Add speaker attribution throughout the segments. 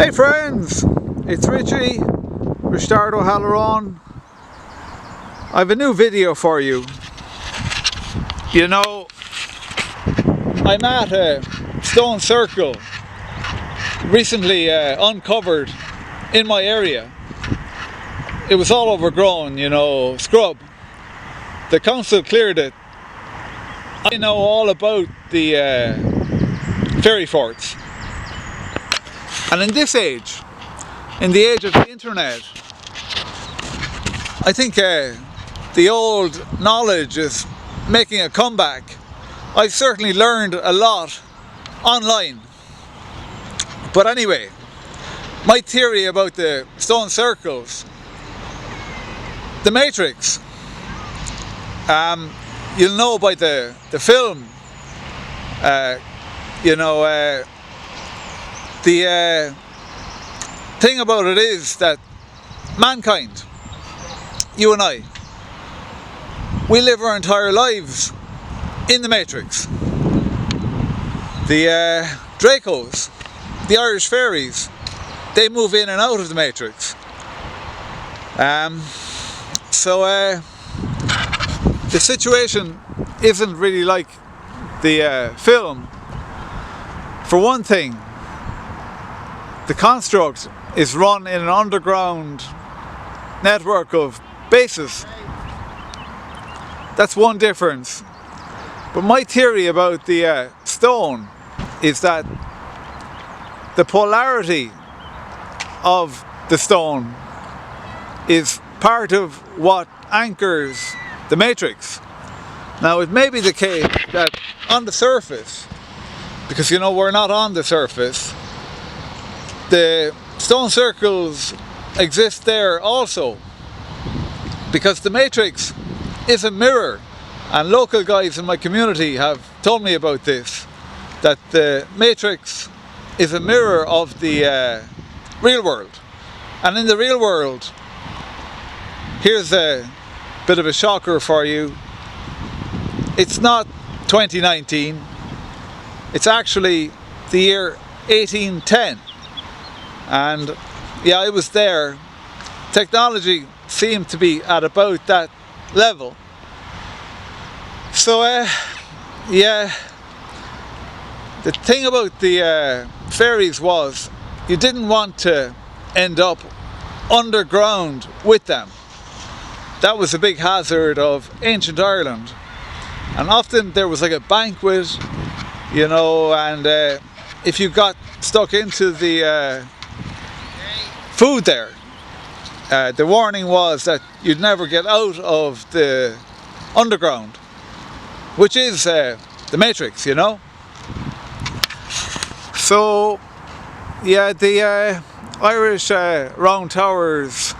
Speaker 1: Hey friends, it's Richie, Ó'hAllmhuráin. I have a new video for you. You know, I'm at a stone circle recently uncovered in my area. It was all overgrown, you know, scrub. The council cleared it. I know all about the fairy forts. And in this age, in the age of the internet, I think the old knowledge is making a comeback. I've certainly learned a lot online. But anyway, my theory about the stone circles, the Matrix, you'll know by the film, the thing about it is that mankind, you and I, we live our entire lives in the Matrix. The Dracos, the Irish fairies, they move in and out of the Matrix. The situation isn't really like the film. For one thing, the construct is run in an underground network of bases. That's one difference. But my theory about the stone is that the polarity of the stone is part of what anchors the Matrix. Now, it may be the case that on the surface, because you know we're not on the surface, the stone circles exist there also, because the Matrix is a mirror, and local guys in my community have told me about this, that the Matrix is a mirror of the real world. And in the real world, here's a bit of a shocker for you, it's not 2019, it's actually the year 1810. And yeah, I was there. Technology seemed to be at about that level. So yeah, the thing about the fairies was you didn't want to end up underground with them. That was a big hazard of ancient Ireland. And often there was like a banquet, you know, and if you got stuck into the food there, the warning was that you'd never get out of the underground, which is the Matrix, you know. So yeah, the Irish round towers,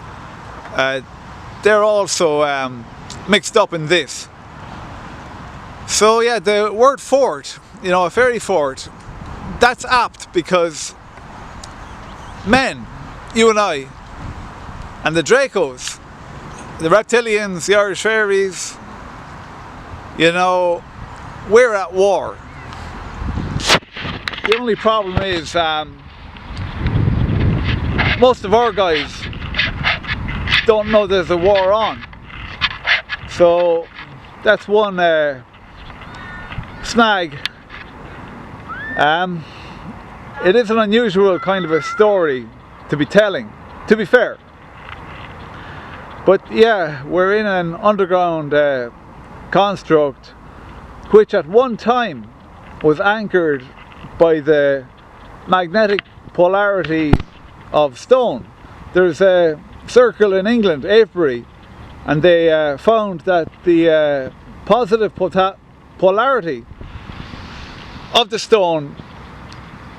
Speaker 1: they're also mixed up in this. So yeah, the word fort, you know, a fairy fort, that's apt because men, you and I, and the Dracos, the reptilians, the Irish fairies, you know, we're at war. The only problem is most of our guys don't know there's a war on. So that's one snag. It is an unusual kind of a story to be telling, to be fair. But yeah, we're in an underground construct which at one time was anchored by the magnetic polarity of stone. There's a circle in England, Avebury, and they found that the positive polarity of the stone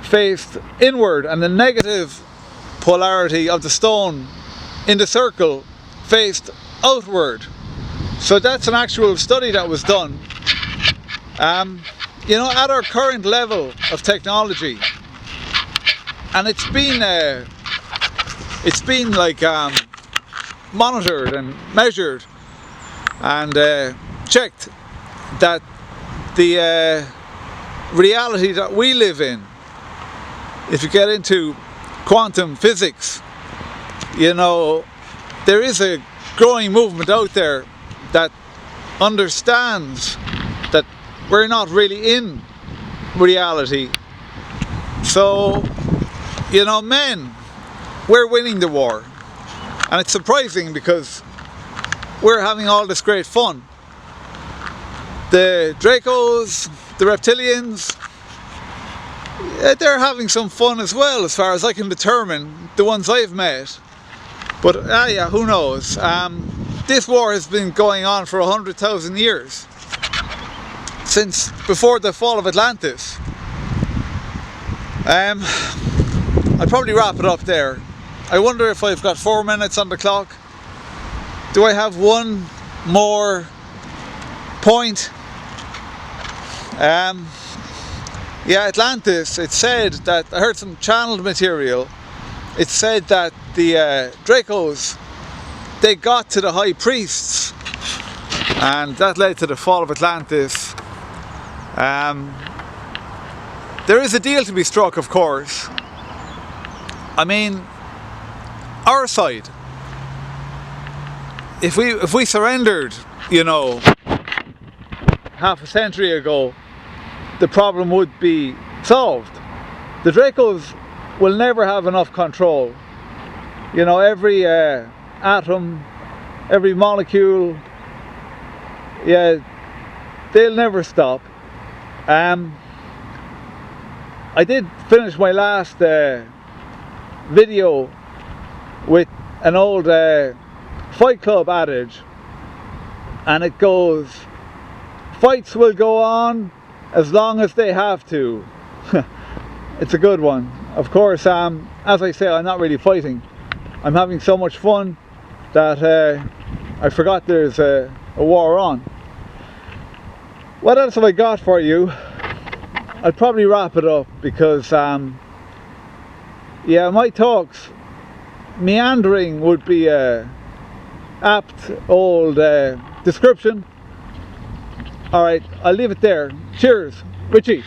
Speaker 1: faced inward, and the negative polarity of the stone in the circle faced outward. So that's an actual study that was done. You know, at our current level of technology, and it's been like monitored and measured and checked that the reality that we live in, if you get into quantum physics. You know, there is a growing movement out there that understands that we're not really in reality. So, you know, men, we're winning the war. And it's surprising because we're having all this great fun. The Dracos, the reptilians, they're having some fun as well, as far as I can determine, the ones I've met. But yeah, who knows? This war has been going on for 100,000 years, since before the fall of Atlantis. I'll probably wrap it up there. I wonder if I've got 4 minutes on the clock. Do I have one more point? Yeah, Atlantis, it said that, I heard some channeled material, it said that the Dracos, they got to the high priests, and that led to the fall of Atlantis. There is a deal to be struck, of course. I mean, our side, if we surrendered, you know, half a century ago, the problem would be solved. The Dracos will never have enough control. You know, every atom, every molecule, yeah, they'll never stop. I did finish my last video with an old Fight Club adage, and it goes, fights will go on as long as they have to. It's a good one. Of course, as I say, I'm not really fighting. I'm having so much fun that I forgot there's a war on. What else have I got for you? I'll probably wrap it up because yeah, my talks, meandering would be a apt old description. Alright, I'll leave it there. Cheers, Richie.